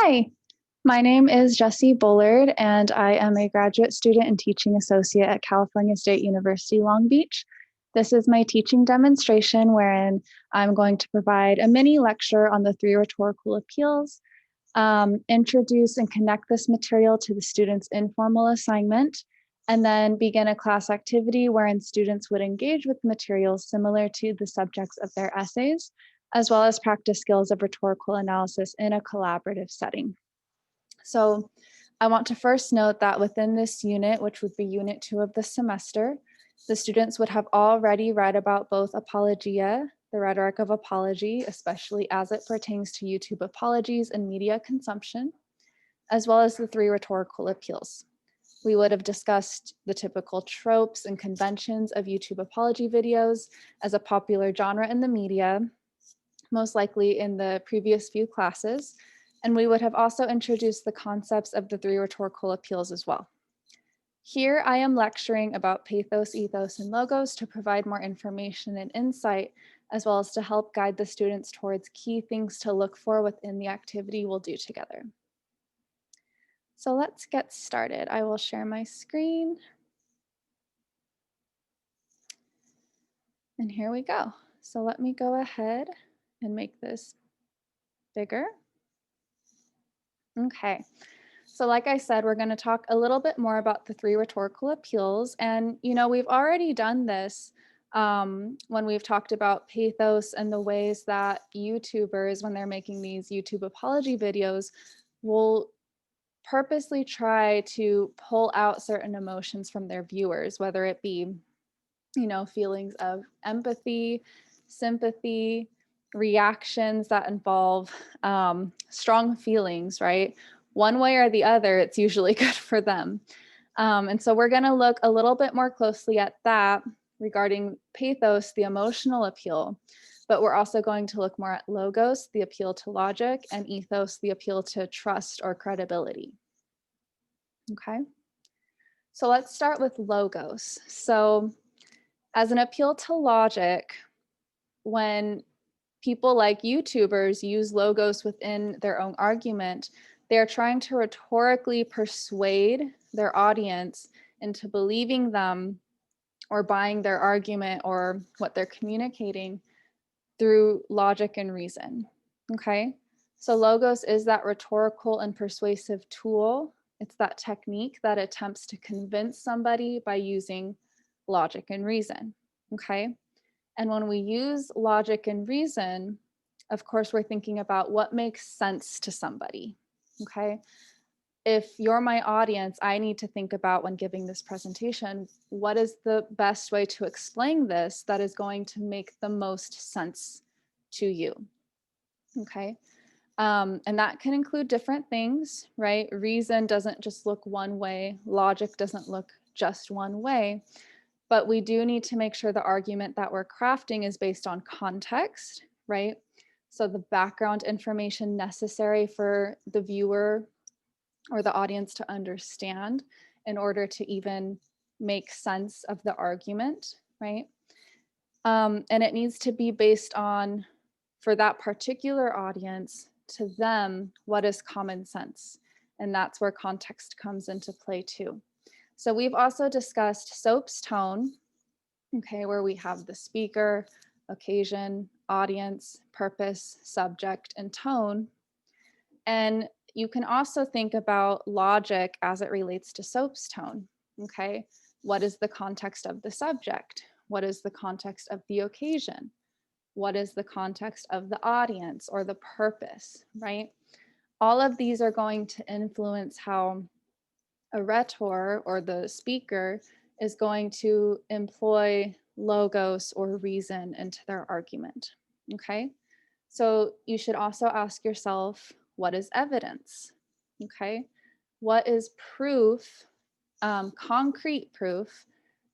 Hi, my name is Jessie Bullard, and I am a graduate student and teaching associate at California State University, Long Beach. This is my teaching demonstration wherein I'm going to provide a mini lecture on the three rhetorical appeals, introduce and connect this material to the students' informal assignment, and then begin a class activity wherein students would engage with materials similar to the subjects of their essays, as well as practice skills of rhetorical analysis in a collaborative setting. So I want to first note that within this unit, which would be unit 2 of the semester, the students would have already read about both apologia, the rhetoric of apology, especially as it pertains to YouTube apologies and media consumption, as well as the three rhetorical appeals. We would have discussed the typical tropes and conventions of YouTube apology videos as a popular genre in the media, most likely in the previous few classes, and we would have also introduced the concepts of the three rhetorical appeals as well. Here I am lecturing about pathos, ethos, and logos to provide more information and insight, as well as to help guide the students towards key things to look for within the activity we'll do together. So let's get started. I will share my screen. And here we go. So let me go ahead and make this bigger. Okay, so like I said, we're going to talk a little bit more about the three rhetorical appeals. And, we've already done this when we've talked about pathos and the ways that YouTubers, when they're making these YouTube apology videos, will purposely try to pull out certain emotions from their viewers, whether it be, feelings of empathy, sympathy, reactions that involve strong feelings, right? One way or the other, it's usually good for them. And so we're going to look a little bit more closely at that regarding pathos, the emotional appeal, but we're also going to look more at logos, the appeal to logic, and ethos, the appeal to trust or credibility. Okay, so let's start with logos. So as an appeal to logic, when people like YouTubers use logos within their own argument, they're trying to rhetorically persuade their audience into believing them or buying their argument or what they're communicating through logic and reason. Okay, so logos is that rhetorical and persuasive tool. It's that technique that attempts to convince somebody by using logic and reason. Okay, and when we use logic and reason, of course, we're thinking about what makes sense to somebody. Okay, if you're my audience, I need to think about, when giving this presentation, what is the best way to explain this that is going to make the most sense to you. Okay, and that can include different things, right? Reason doesn't just look one way, logic doesn't look just one way, but we do need to make sure the argument that we're crafting is based on context, right? So the background information necessary for the viewer or the audience to understand in order to even make sense of the argument, right? And it needs to be based on, for that particular audience, to them, what is common sense? And that's where context comes into play too. So we've also discussed SOAP's tone, okay, where we have the speaker, occasion, audience, purpose, subject, and tone. And you can also think about logic as it relates to SOAP's tone, okay? What is the context of the subject? What is the context of the occasion? What is the context of the audience or the purpose, right? All of these are going to influence how a rhetor or the speaker is going to employ logos or reason into their argument, okay? So you should also ask yourself, what is evidence, okay? What is proof, concrete proof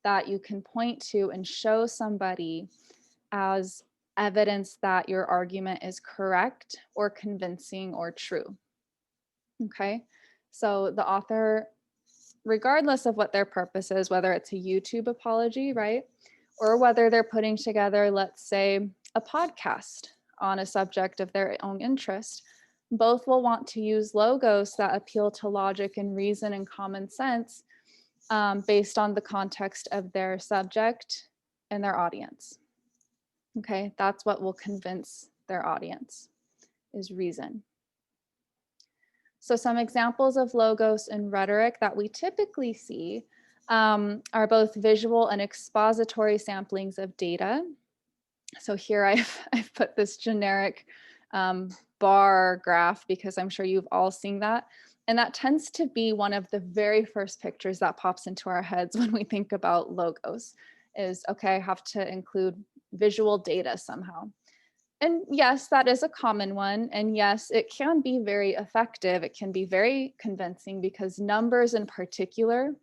that you can point to and show somebody as evidence that your argument is correct or convincing or true, okay? So the author, regardless of what their purpose is, whether it's a YouTube apology, right? Or whether they're putting together, let's say, a podcast on a subject of their own interest, both will want to use logos that appeal to logic and reason and common sense based on the context of their subject and their audience. Okay, that's what will convince their audience, is reason. So some examples of logos and rhetoric that we typically see are both visual and expository samplings of data. So here I've put this generic bar graph because I'm sure you've all seen that. And that tends to be one of the very first pictures that pops into our heads when we think about logos is, okay, I have to include visual data somehow. And yes, that is a common one. And yes, it can be very effective. It can be very convincing because numbers in particular,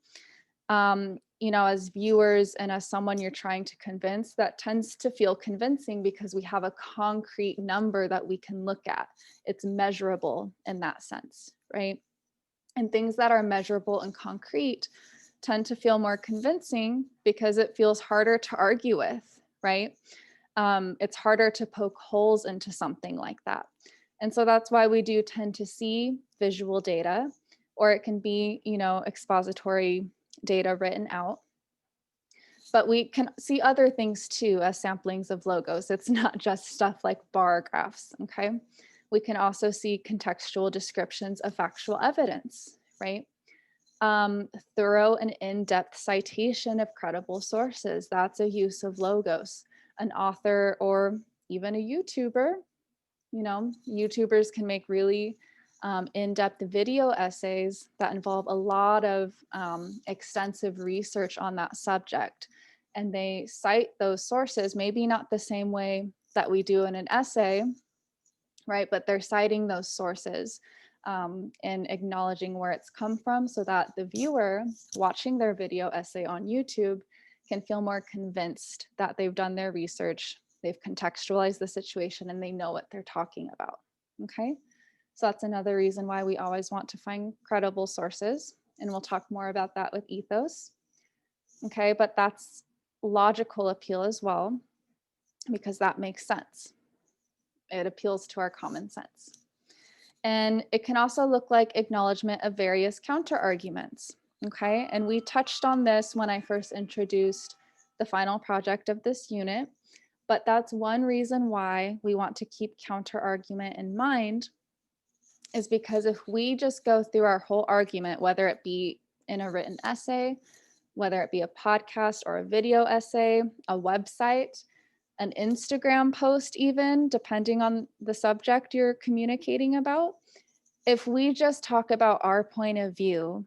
as viewers and as someone you're trying to convince, that tends to feel convincing because we have a concrete number that we can look at. It's measurable in that sense, right? And things that are measurable and concrete tend to feel more convincing because it feels harder to argue with, right? It's harder to poke holes into something like that. And so that's why we do tend to see visual data, or it can be, expository data written out. But we can see other things too as samplings of logos. It's not just stuff like bar graphs, okay? We can also see contextual descriptions of factual evidence, right? Thorough and in-depth citation of credible sources. That's a use of logos. An author or even a YouTuber, YouTubers can make really in-depth video essays that involve a lot of extensive research on that subject. And they cite those sources, maybe not the same way that we do in an essay, right? But they're citing those sources and acknowledging where it's come from so that the viewer watching their video essay on YouTube can feel more convinced that they've done their research, they've contextualized the situation, and they know what they're talking about, okay? So that's another reason why we always want to find credible sources, and we'll talk more about that with ethos, okay? But that's logical appeal as well, because that makes sense. It appeals to our common sense. And it can also look like acknowledgement of various counter arguments. Okay, and we touched on this when I first introduced the final project of this unit, but that's one reason why we want to keep counter argument in mind, is because if we just go through our whole argument, whether it be in a written essay, whether it be a podcast or a video essay, a website, an Instagram post, even depending on the subject you're communicating about, if we just talk about our point of view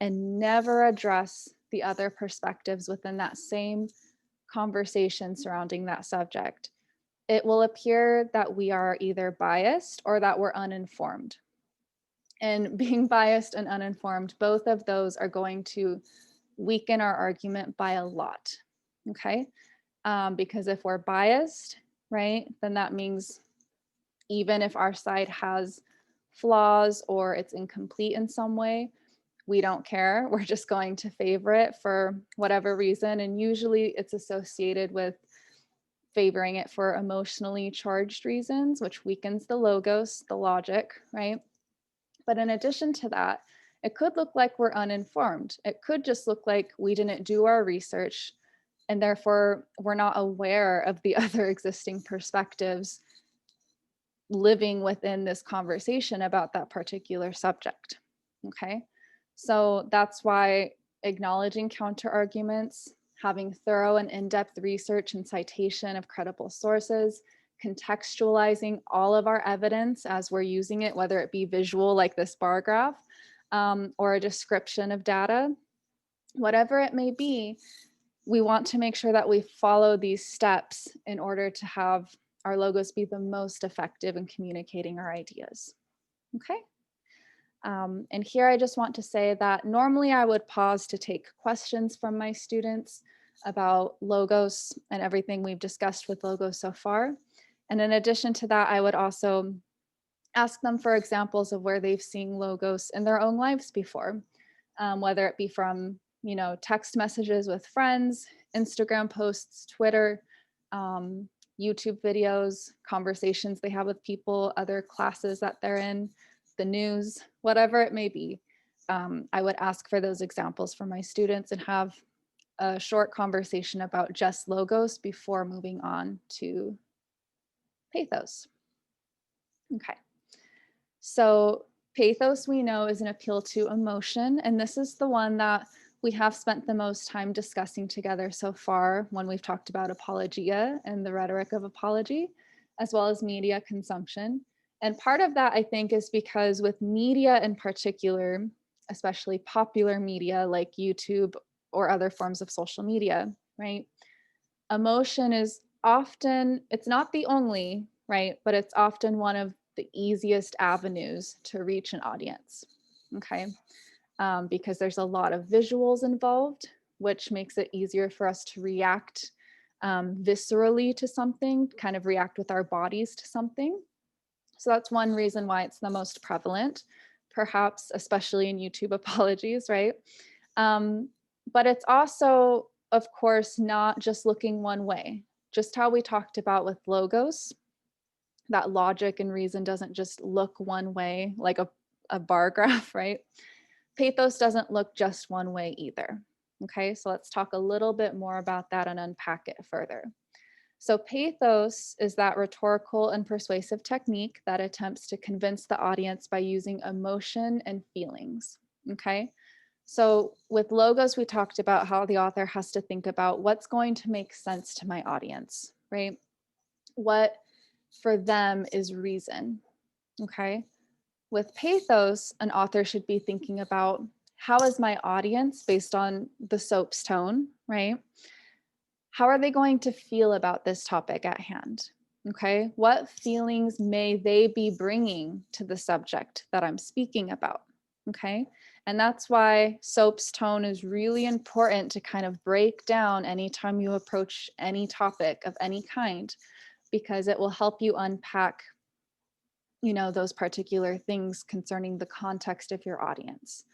and never address the other perspectives within that same conversation surrounding that subject, it will appear that we are either biased or that we're uninformed. And being biased and uninformed, both of those are going to weaken our argument by a lot, okay? Because if we're biased, right, then that means even if our side has flaws or it's incomplete in some way, we don't care. We're just going to favor it for whatever reason. And usually it's associated with favoring it for emotionally charged reasons, which weakens the logos, the logic, right? But in addition to that, it could look like we're uninformed. It could just look like we didn't do our research and therefore we're not aware of the other existing perspectives living within this conversation about that particular subject, okay? So that's why acknowledging counter arguments, having thorough and in-depth research and citation of credible sources, contextualizing all of our evidence as we're using it, whether it be visual like this bar graph, or a description of data, whatever it may be, we want to make sure that we follow these steps in order to have our logos be the most effective in communicating our ideas, okay? And here I just want to say that normally I would pause to take questions from my students about logos and everything we've discussed with logos so far. And in addition to that, I would also ask them for examples of where they've seen logos in their own lives before, whether it be from, text messages with friends, Instagram posts, Twitter, YouTube videos, conversations they have with people, other classes that they're in, the news, whatever it may be. I would ask for those examples for my students and have a short conversation about just logos before moving on to pathos. Okay. So pathos, we know, is an appeal to emotion, and this is the one that we have spent the most time discussing together so far when we've talked about apologia and the rhetoric of apology, as well as media consumption. And part of that, I think, is because with media in particular, especially popular media like YouTube or other forms of social media, right? Emotion is often, it's not the only, right? But it's often one of the easiest avenues to reach an audience, okay? Because there's a lot of visuals involved, which makes it easier for us to react viscerally to something, kind of react with our bodies to something. So that's one reason why it's the most prevalent, perhaps especially in YouTube apologies, right? Um, but it's also, of course, not just looking one way. Just how we talked about with logos, that logic and reason doesn't just look one way, like a bar graph, right? Pathos doesn't look just one way either. Okay, so let's talk a little bit more about that and unpack it further. So pathos is that rhetorical and persuasive technique that attempts to convince the audience by using emotion and feelings. Okay, so with logos, we talked about how the author has to think about what's going to make sense to my audience, right? What for them is reason. Okay, with pathos, an author should be thinking about how is my audience, based on the soap's tone, right? How are they going to feel about this topic at hand? Okay, what feelings may they be bringing to the subject that I'm speaking about? Okay, and that's why soap's tone is really important to kind of break down anytime you approach any topic of any kind, because it will help you unpack, you know, those particular things concerning the context of your audience.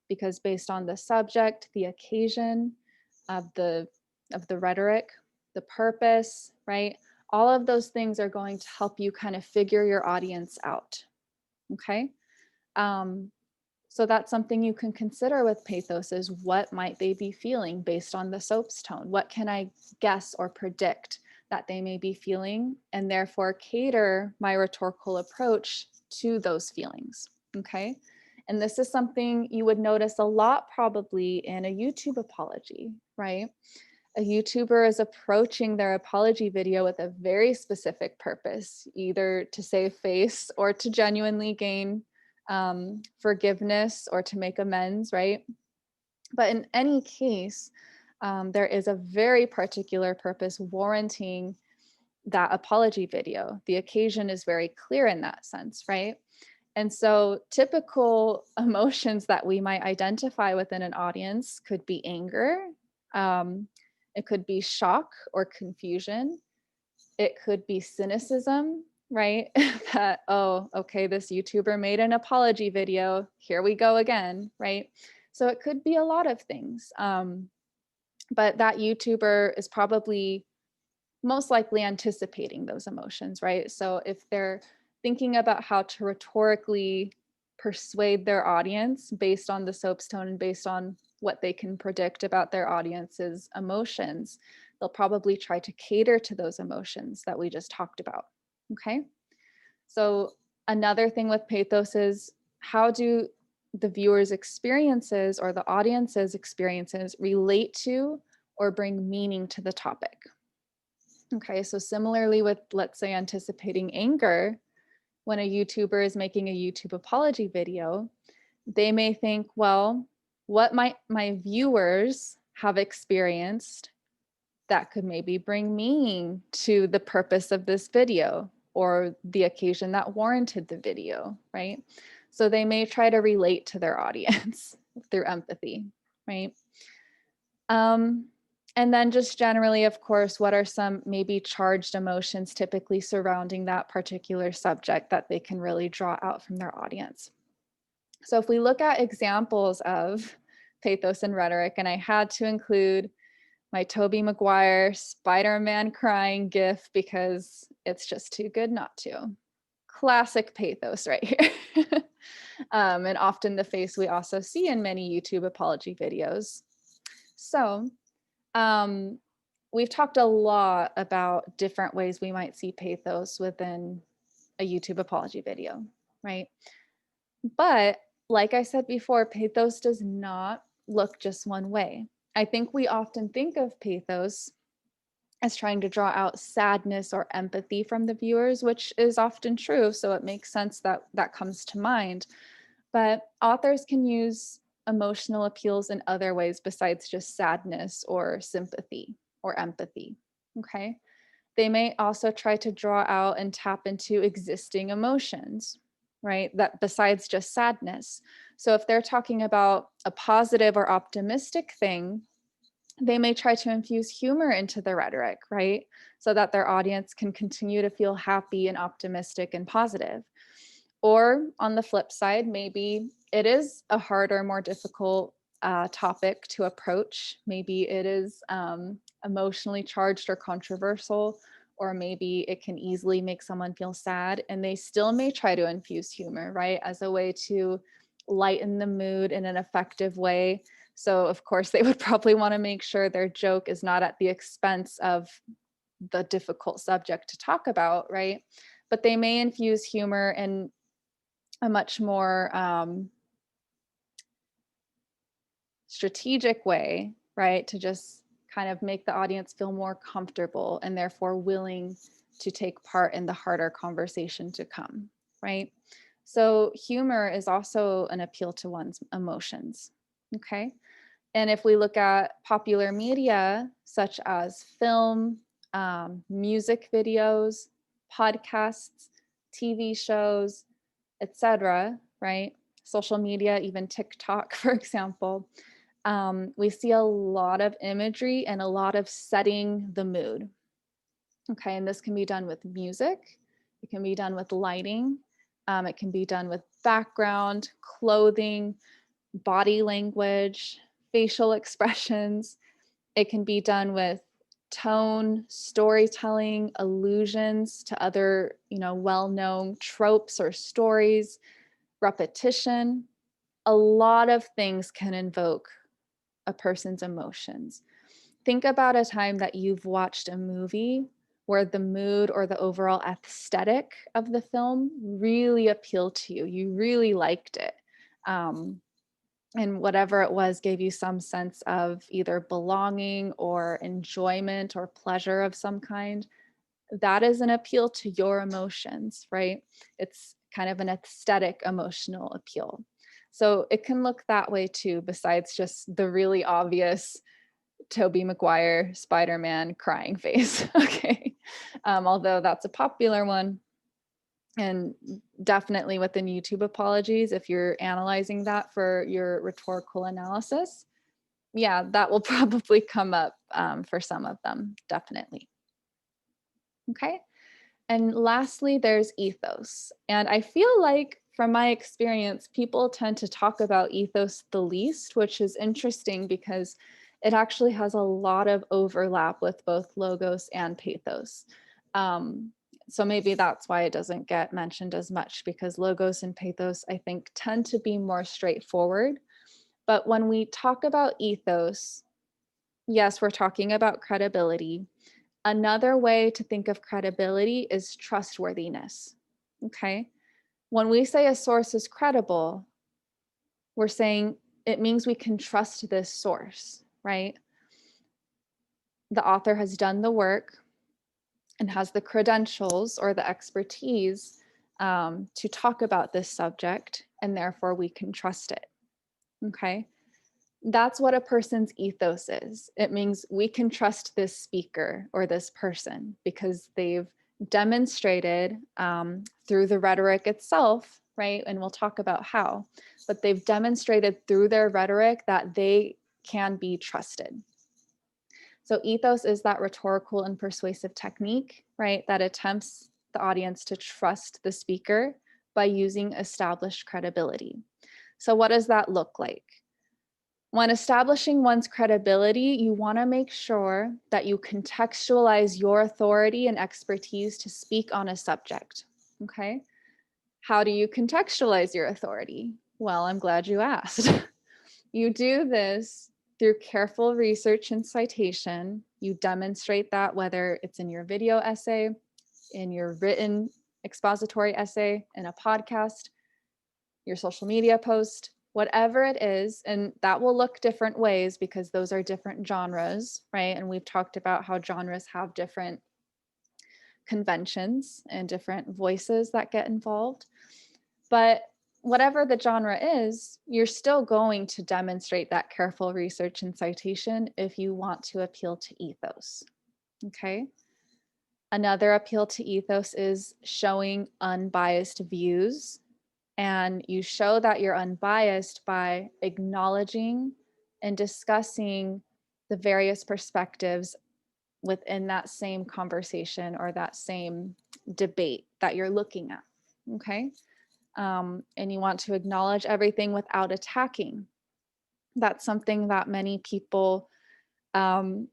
Because based on the subject, the occasion of the rhetoric, the purpose, right? All of those things are going to help you kind of figure your audience out. Okay. Um, so that's something you can consider with pathos is what might they be feeling based on the soap's tone? What can I guess or predict that they may be feeling, and therefore cater my rhetorical approach to those feelings? Okay. And this is something you would notice a lot probably in a YouTube apology, right? A YouTuber is approaching their apology video with a very specific purpose, either to save face or to genuinely gain forgiveness or to make amends, right? But in any case, there is a very particular purpose warranting that apology video. The occasion is very clear in that sense, right? And so typical emotions that we might identify within an audience could be anger. It could be shock or confusion. It could be cynicism, right? That, oh, okay, this YouTuber made an apology video. Here we go again, right? So it could be a lot of things. But that YouTuber is probably most likely anticipating those emotions, right? So if they're thinking about how to rhetorically persuade their audience based on the soap's tone and based on what they can predict about their audience's emotions, they'll probably try to cater to those emotions that we just talked about. Okay. So another thing with pathos is how do the viewer's experiences or the audience's experiences relate to or bring meaning to the topic? Okay, so similarly with, let's say, anticipating anger, when a YouTuber is making a YouTube apology video, they may think, well, what might my viewers have experienced that could maybe bring meaning to the purpose of this video or the occasion that warranted the video, right? So they may try to relate to their audience through empathy, right? And then just generally, of course, what are some maybe charged emotions typically surrounding that particular subject that they can really draw out from their audience? So if we look at examples of pathos and rhetoric, and I had to include my Tobey Maguire Spider-Man crying gif because it's just too good not to. Classic pathos right here. And often the face we also see in many YouTube apology videos. So we've talked a lot about different ways we might see pathos within a YouTube apology video, right? But like I said before, pathos does not look just one way. I think we often think of pathos as trying to draw out sadness or empathy from the viewers, which is often true. So it makes sense that that comes to mind. But authors can use emotional appeals in other ways besides just sadness or sympathy or empathy. Okay. They may also try to draw out and tap into existing emotions, right? That besides just sadness. So if they're talking about a positive or optimistic thing, they may try to infuse humor into the rhetoric, right? So that their audience can continue to feel happy and optimistic and positive. Or on the flip side, maybe it is a harder, more difficult topic to approach. Maybe it is emotionally charged or controversial, or maybe it can easily make someone feel sad, and they still may try to infuse humor, right, as a way to lighten the mood in an effective way. So, of course, they would probably want to make sure their joke is not at the expense of the difficult subject to talk about, right? But they may infuse humor in a much more strategic way, right? To just kind of make the audience feel more comfortable and therefore willing to take part in the harder conversation to come, right? So humor is also an appeal to one's emotions, okay? And if we look at popular media, such as film, music videos, podcasts, TV shows, etc., right? Social media, even TikTok, for example, we see a lot of imagery and a lot of setting the mood. Okay, and this can be done with music, it can be done with lighting, it can be done with background, clothing, body language, facial expressions. It can be done with tone, storytelling, allusions to other, well-known tropes or stories, repetition. A lot of things can invoke a person's emotions. Think about a time that you've watched a movie where the mood or the overall aesthetic of the film really appealed to you. You really liked it. And whatever it was gave you some sense of either belonging or enjoyment or pleasure of some kind. That is an appeal to your emotions, right? It's kind of an aesthetic emotional appeal. So it can look that way too, besides just the really obvious Tobey Maguire Spider-Man crying face. Okay. Although that's a popular one. And definitely within YouTube apologies, if you're analyzing that for your rhetorical analysis, yeah, that will probably come up for some of them, definitely. Okay. And lastly, there's ethos. And I feel like from my experience, people tend to talk about ethos the least, which is interesting because it actually has a lot of overlap with both logos and pathos. So maybe that's why it doesn't get mentioned as much, because logos and pathos, I think, tend to be more straightforward. But when we talk about ethos, yes, we're talking about credibility. Another way to think of credibility is trustworthiness. Okay. When we say a source is credible, we're saying it means we can trust this source, right? The author has done the work and has the credentials or the expertise to talk about this subject, and therefore we can trust it. Okay. That's what a person's ethos is. It means we can trust this speaker or this person because they've demonstrated through the rhetoric itself, right? And we'll talk about how, but they've demonstrated through their rhetoric that they can be trusted. So ethos is that rhetorical and persuasive technique, right? That attempts the audience to trust the speaker by using established credibility. So what does that look like? When establishing one's credibility, you want to make sure that you contextualize your authority and expertise to speak on a subject. Okay. How do you contextualize your authority? Well, I'm glad you asked. You do this through careful research and citation. You demonstrate that whether it's in your video essay, in your written expository essay, in a podcast, your social media post, whatever it is. And that will look different ways because those are different genres, right? And we've talked about how genres have different conventions and different voices that get involved. But whatever the genre is, you're still going to demonstrate that careful research and citation if you want to appeal to ethos. Okay. Another appeal to ethos is showing unbiased views. And you show that you're unbiased by acknowledging and discussing the various perspectives within that same conversation or that same debate that you're looking at. Okay. And you want to acknowledge everything without attacking. That's something that many people get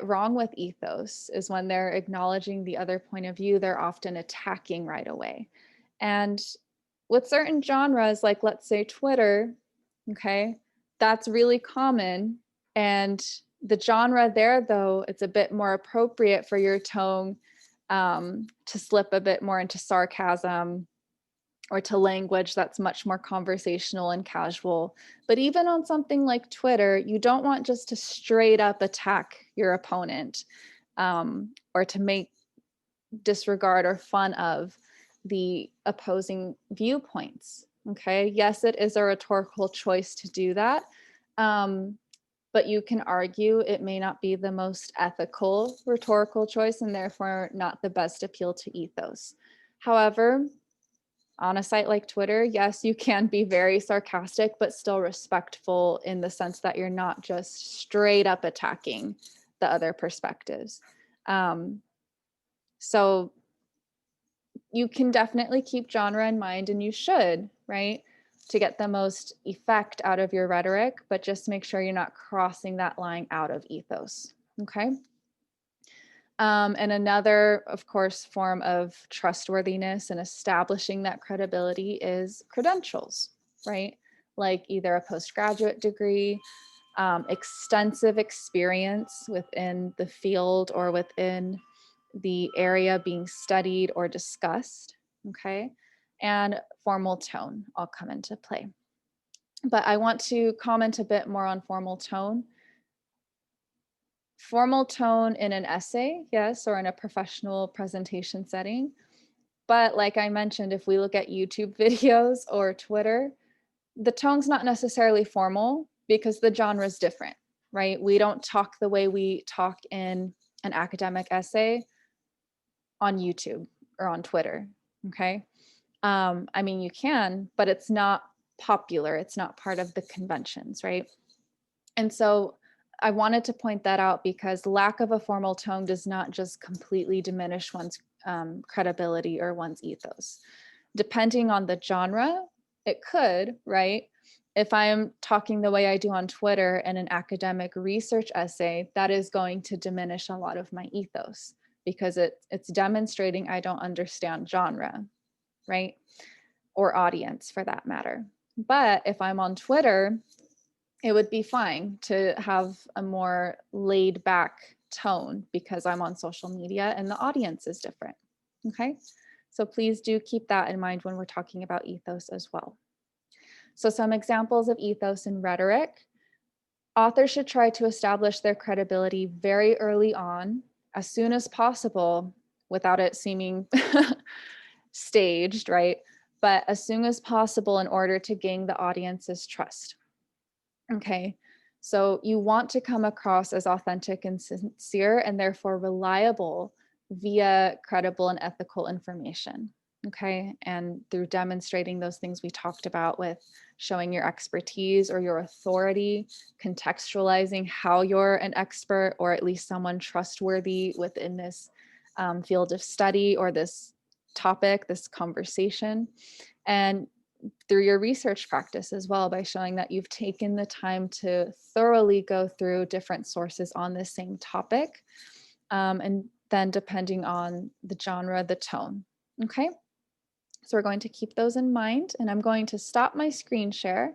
wrong with ethos, is when they're acknowledging the other point of view, they're often attacking right away. And with certain genres, like let's say Twitter, okay, that's really common. And the genre there, though, it's a bit more appropriate for your tone to slip a bit more into sarcasm or to language that's much more conversational and casual. But even on something like Twitter, you don't want just to straight up attack your opponent or to make disregard or fun of the opposing viewpoints. Okay, yes, it is a rhetorical choice to do that. But you can argue it may not be the most ethical rhetorical choice and therefore not the best appeal to ethos. However, on a site like Twitter, yes, you can be very sarcastic, but still respectful in the sense that you're not just straight up attacking the other perspectives. So you can definitely keep genre in mind, and you should, right, to get the most effect out of your rhetoric, but just make sure you're not crossing that line out of ethos, okay? And another, of course, form of trustworthiness and establishing that credibility is credentials, right? Like either a postgraduate degree, extensive experience within the field or within the area being studied or discussed, okay? And formal tone all come into play. But I want to comment a bit more on formal tone. Formal tone in an essay, yes, or in a professional presentation setting. But like I mentioned, if we look at YouTube videos or Twitter, the tone's not necessarily formal because the genre is different, right? We don't talk the way we talk in an academic essay on YouTube or on Twitter, okay? I mean, you can, but it's not popular. It's not part of the conventions, right? And so I wanted to point that out because lack of a formal tone does not just completely diminish one's credibility or one's ethos. Depending on the genre, it could, right? If I'm talking the way I do on Twitter in an academic research essay, that is going to diminish a lot of my ethos because it's demonstrating I don't understand genre, right? Or audience for that matter. But if I'm on Twitter, it would be fine to have a more laid back tone because I'm on social media and the audience is different. Okay. So please do keep that in mind when we're talking about ethos as well. So some examples of ethos in rhetoric. Authors should try to establish their credibility very early on, as soon as possible, without it seeming staged, right? But as soon as possible in order to gain the audience's trust. Okay, so you want to come across as authentic and sincere and therefore reliable via credible and ethical information. Okay, and through demonstrating those things we talked about with showing your expertise or your authority, contextualizing how you're an expert or at least someone trustworthy within this field of study or this topic, this conversation, and through your research practice as well, by showing that you've taken the time to thoroughly go through different sources on this same topic. And then depending on the genre, the tone. Okay, so we're going to keep those in mind, and I'm going to stop my screen share.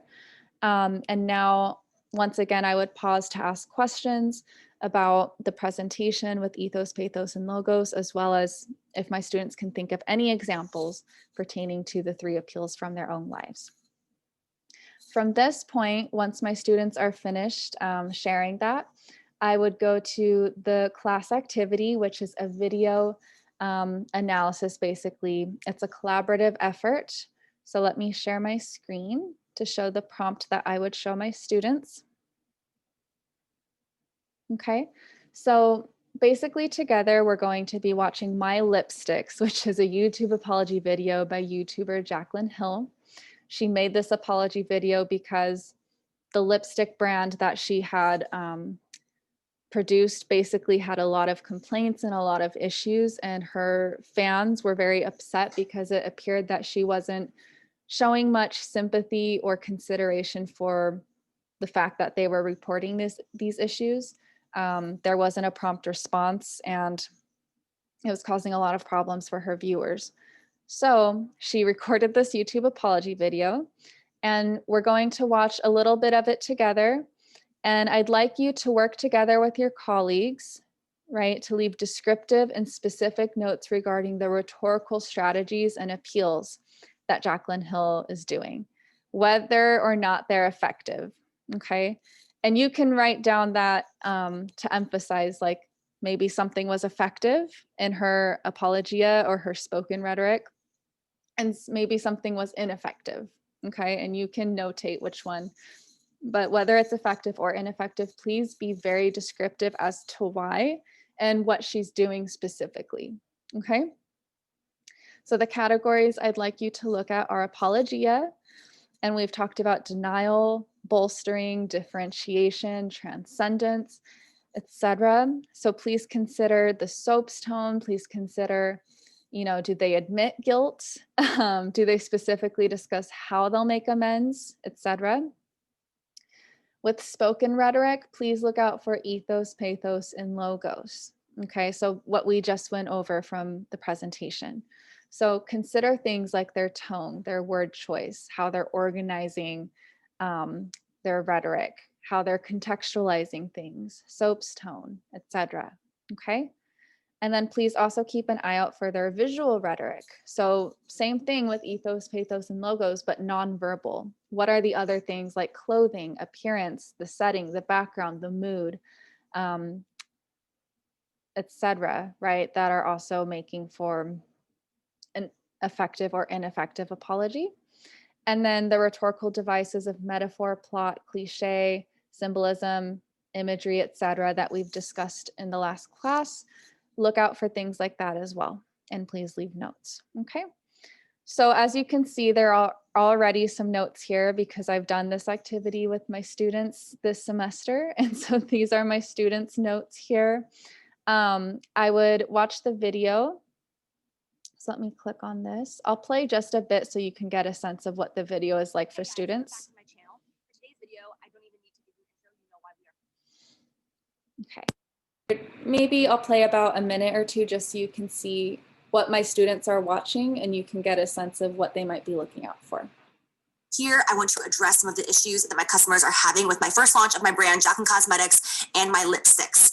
And now, once again, I would pause to ask questions about the presentation with ethos, pathos, and logos, as well as if my students can think of any examples pertaining to the 3 appeals from their own lives. From this point, once my students are finished sharing that, I would go to the class activity, which is a video analysis. Basically, it's a collaborative effort. So let me share my screen to show the prompt that I would show my students. Okay, so basically together we're going to be watching My Lipsticks, which is a YouTube apology video by YouTuber Jaclyn Hill. She made this apology video because the lipstick brand that she had produced basically had a lot of complaints and a lot of issues, and her fans were very upset because it appeared that she wasn't showing much sympathy or consideration for the fact that they were reporting these issues. There wasn't a prompt response, and it was causing a lot of problems for her viewers. So she recorded this YouTube apology video, and we're going to watch a little bit of it together. And I'd like you to work together with your colleagues, right, to leave descriptive and specific notes regarding the rhetorical strategies and appeals that Jaclyn Hill is doing, whether or not they're effective, okay? And you can write down that to emphasize, like, maybe something was effective in her apologia or her spoken rhetoric, and maybe something was ineffective, okay? And you can notate which one. But whether it's effective or ineffective, please be very descriptive as to why and what she's doing specifically, okay? So the categories I'd like you to look at are apologia, and we've talked about denial, bolstering, differentiation, transcendence, etc. So please consider the soap's tone. Please consider, do they admit guilt? Do they specifically discuss how they'll make amends, etc.? With spoken rhetoric, please look out for ethos, pathos, and logos. Okay, so what we just went over from the presentation. So consider things like their tone, their word choice, how they're organizing their rhetoric, how they're contextualizing things, soap's tone, etc. Okay. And then please also keep an eye out for their visual rhetoric. So same thing with ethos, pathos, and logos, but nonverbal. What are the other things like clothing, appearance, the setting, the background, the mood, etc., right? That are also making for an effective or ineffective apology. And then the rhetorical devices of metaphor, plot, cliche, symbolism, imagery, etc., that we've discussed in the last class. Look out for things like that as well. And please leave notes, okay? So as you can see, there are already some notes here because I've done this activity with my students this semester. And so these are my students' notes here. I would watch the video. So let me click on this. I'll play just a bit so you can get a sense of what the video is like for students. Okay. Maybe I'll play about a minute or two just so you can see what my students are watching and you can get a sense of what they might be looking out for. Here, I want to address some of the issues that my customers are having with my first launch of my brand, Jaclyn Cosmetics, and my lipsticks.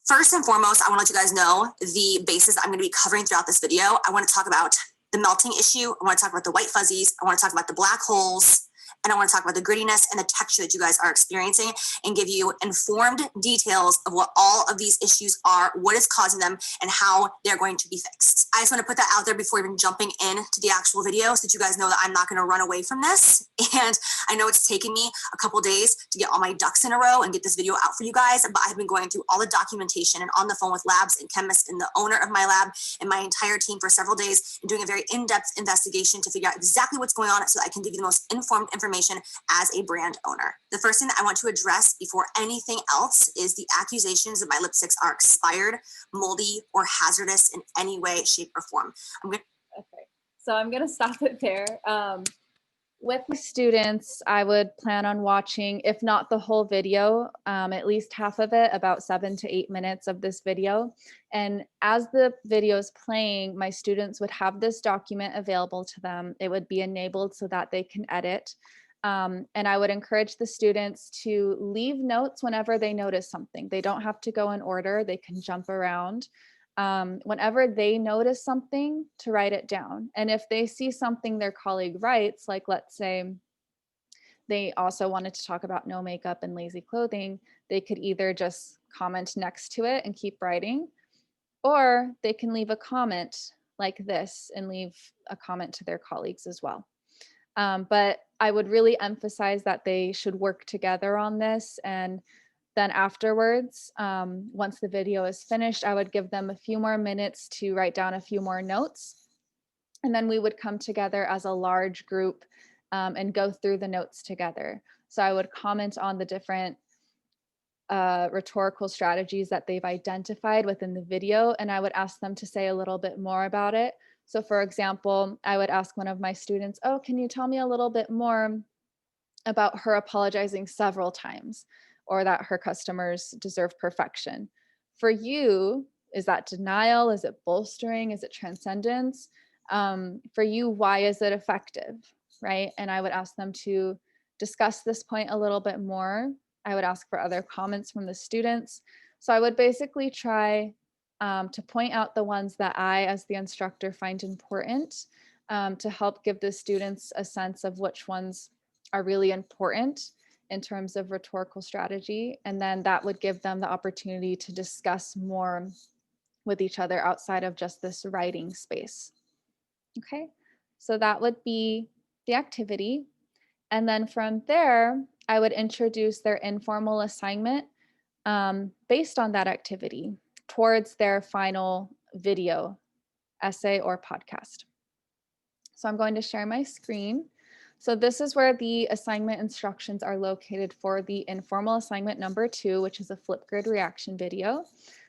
First and foremost, I want to let you guys know the bases I'm going to be covering throughout this video. I want to talk about the melting issue. I want to talk about the white fuzzies. I want to talk about the black holes. And I want to talk about the grittiness and the texture that you guys are experiencing and give you informed details of what all of these issues are, what is causing them, and how they're going to be fixed. I just want to put that out there before even jumping into the actual video so that you guys know that I'm not going to run away from this. And I know it's taken me a couple days to get all my ducks in a row and get this video out for you guys, but I've been going through all the documentation and on the phone with labs and chemists and the owner of my lab and my entire team for several days and doing a very in-depth investigation to figure out exactly what's going on so that I can give you the most informed information as a brand owner. The first thing that I want to address before anything else is the accusations that my lipsticks are expired, moldy, or hazardous in any way, shape, or form. Okay, so I'm gonna stop it there. With my students, I would plan on watching, if not the whole video, at least half of it, about 7 to 8 minutes of this video. And as the video is playing, my students would have this document available to them. It would be enabled so that they can edit. And I would encourage the students to leave notes whenever they notice something. They don't have to go in order, they can jump around. Whenever they notice something, to write it down. And if they see something their colleague writes, like let's say they also wanted to talk about no makeup and lazy clothing, they could either just comment next to it and keep writing, or they can leave a comment like this and leave a comment to their colleagues as well. But I would really emphasize that they should work together on this. And then afterwards, once the video is finished, I would give them a few more minutes to write down a few more notes. And then we would come together as a large group and go through the notes together. So I would comment on the different rhetorical strategies that they've identified within the video, and I would ask them to say a little bit more about it. So for example, I would ask one of my students, oh, can you tell me a little bit more about her apologizing several times, or that her customers deserve perfection? For you, is that denial? Is it bolstering? Is it transcendence? For you, why is it effective, right? And I would ask them to discuss this point a little bit more. I would ask for other comments from the students. So I would basically try to point out the ones that I, as the instructor, find important, to help give the students a sense of which ones are really important in terms of rhetorical strategy. And then that would give them the opportunity to discuss more with each other outside of just this writing space. Okay, so that would be the activity. And then from there, I would introduce their informal assignment based on that activity towards their final video, essay, or podcast. So I'm going to share my screen. So this is where the assignment instructions are located for the informal assignment number 2, which is a Flipgrid reaction video.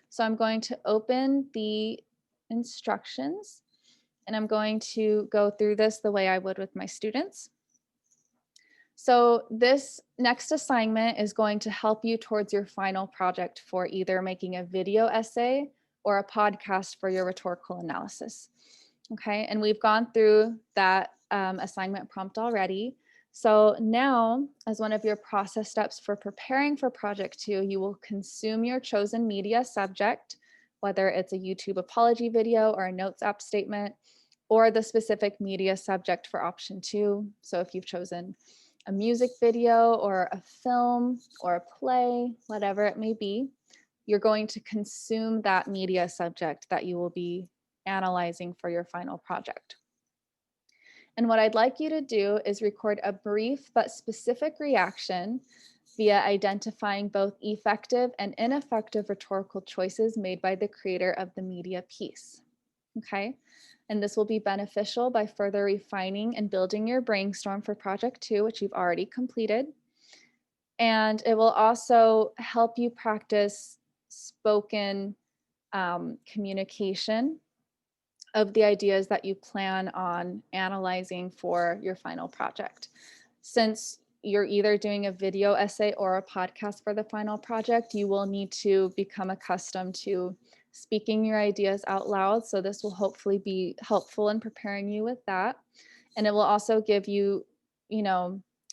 So I'm going to open the instructions and I'm going to go through this the way I would with my students. So this next assignment is going to help you towards your final project for either making a video essay or a podcast for your rhetorical analysis. Okay, and we've gone through that assignment prompt already. So now, as one of your process steps for preparing for project 2, you will consume your chosen media subject, whether it's a YouTube apology video or a notes app statement, or the specific media subject for option 2. So if you've chosen a music video or a film or a play, whatever it may be, you're going to consume that media subject that you will be analyzing for your final project. And what I'd like you to do is record a brief but specific reaction via identifying both effective and ineffective rhetorical choices made by the creator of the media piece. Okay, and this will be beneficial by further refining and building your brainstorm for project 2, which you've already completed. And it will also help you practice spoken communication of the ideas that you plan on analyzing for your final project. Since you're either doing a video essay or a podcast for the final project, you will need to become accustomed to speaking your ideas out loud. So this will hopefully be helpful in preparing you with that. And it will also give you,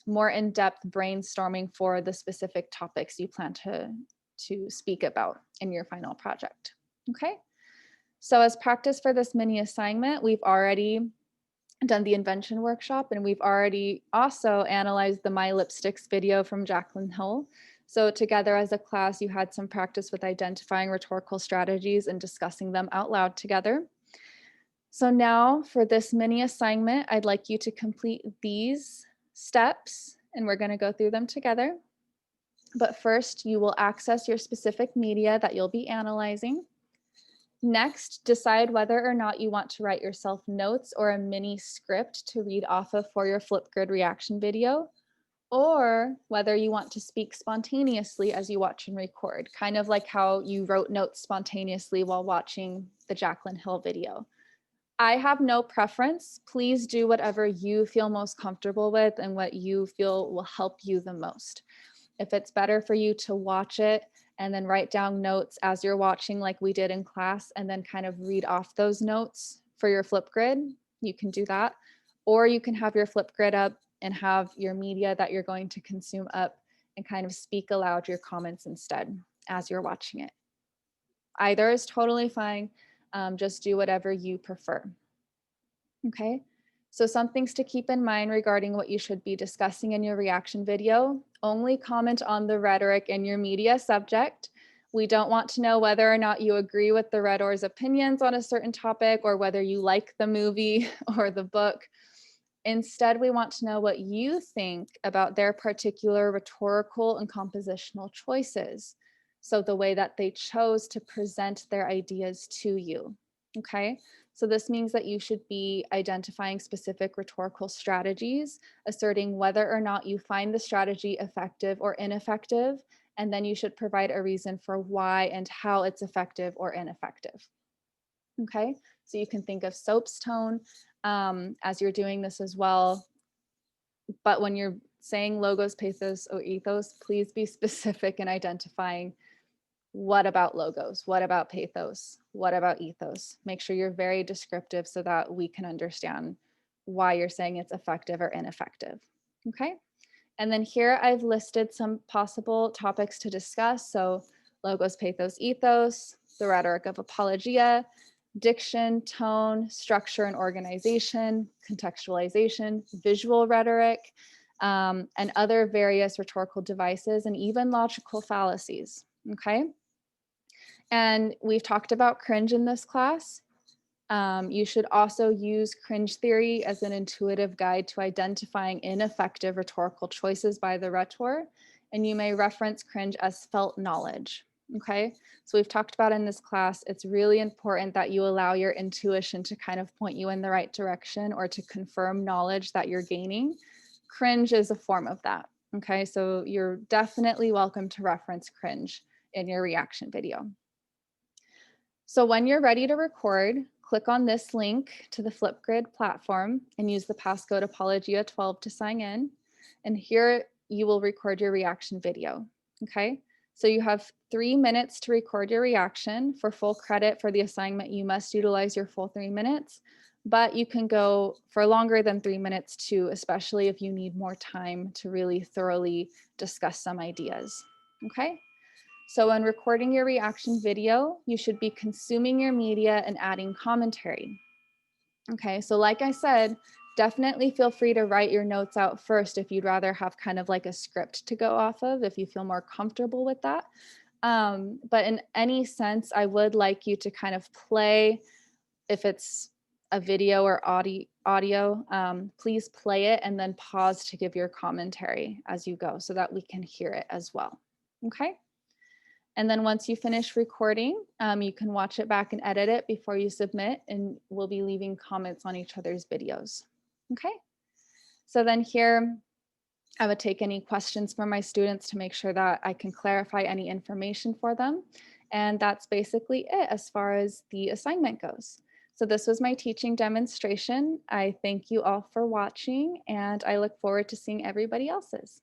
more in-depth brainstorming for the specific topics you plan to speak about in your final project. Okay. So as practice for this mini assignment, we've already done the invention workshop, and we've already also analyzed the My Lipsticks video from Jaclyn Hill. So together as a class, you had some practice with identifying rhetorical strategies and discussing them out loud together. So now for this mini assignment, I'd like you to complete these steps, and we're going to go through them together. But first, you will access your specific media that you'll be analyzing. Next, decide whether or not you want to write yourself notes or a mini script to read off of for your Flipgrid reaction video, or whether you want to speak spontaneously as you watch and record, kind of like how you wrote notes spontaneously while watching the Jaclyn Hill video. I have no preference. Please do whatever you feel most comfortable with and what you feel will help you the most. If it's better for you to watch it and then write down notes as you're watching, like we did in class, and then kind of read off those notes for your flip grid, you can do that. Or you can have your flip grid up and have your media that you're going to consume up and kind of speak aloud your comments instead as you're watching it. Either is totally fine. Just do whatever you prefer. Okay. So some things to keep in mind regarding what you should be discussing in your reaction video. Only comment on the rhetoric in your media subject. We don't want to know whether or not you agree with the rhetor's opinions on a certain topic or whether you like the movie or the book. Instead, we want to know what you think about their particular rhetorical and compositional choices. So the way that they chose to present their ideas to you. Okay. So this means that you should be identifying specific rhetorical strategies, asserting whether or not you find the strategy effective or ineffective, and then you should provide a reason for why and how it's effective or ineffective. Okay, so you can think of soap's tone as you're doing this as well. But when you're saying logos, pathos, or ethos, please be specific in identifying what about logos, what about pathos, what about ethos. Make sure you're very descriptive so that we can understand why you're saying it's effective or ineffective. Okay, and then here I've listed some possible topics to discuss. So logos, pathos, ethos, the rhetoric of apologia, diction, tone, structure and organization, contextualization, visual rhetoric, and other various rhetorical devices, and even logical fallacies. Okay. And we've talked about cringe in this class. You should also use cringe theory as an intuitive guide to identifying ineffective rhetorical choices by the rhetor. And you may reference cringe as felt knowledge. Okay, so we've talked about in this class, it's really important that you allow your intuition to kind of point you in the right direction or to confirm knowledge that you're gaining. Cringe is a form of that. Okay, so you're definitely welcome to reference cringe in your reaction video. So when you're ready to record, click on this link to the Flipgrid platform and use the passcode Apologia12 to sign in. And here you will record your reaction video. Okay, so you have 3 minutes to record your reaction. For full credit for the assignment, you must utilize your full 3 minutes, but you can go for longer than 3 minutes too, especially if you need more time to really thoroughly discuss some ideas. Okay. So when recording your reaction video, you should be consuming your media and adding commentary. Okay, so like I said, definitely feel free to write your notes out first if you'd rather have kind of like a script to go off of, if you feel more comfortable with that. But in any sense, I would like you to kind of play, if it's a video or audio, please play it and then pause to give your commentary as you go so that we can hear it as well. Okay. And then once you finish recording, you can watch it back and edit it before you submit, and we'll be leaving comments on each other's videos. Okay, so then here, I would take any questions from my students to make sure that I can clarify any information for them. And that's basically it as far as the assignment goes. So this was my teaching demonstration. I thank you all for watching, and I look forward to seeing everybody else's.